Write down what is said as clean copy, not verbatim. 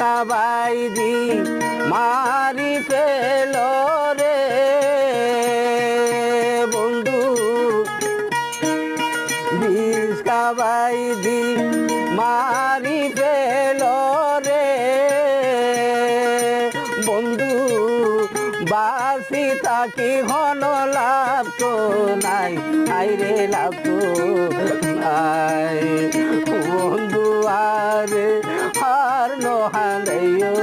বাইদি মারি পেল রে বন্ধু বিষকা বাইদি মারি পেল রে বন্ধু বাসি তাকি ঘন লাভ তো নাই আইরে লাভ তো নাই বন্ধু আরে হার নহান্দাইও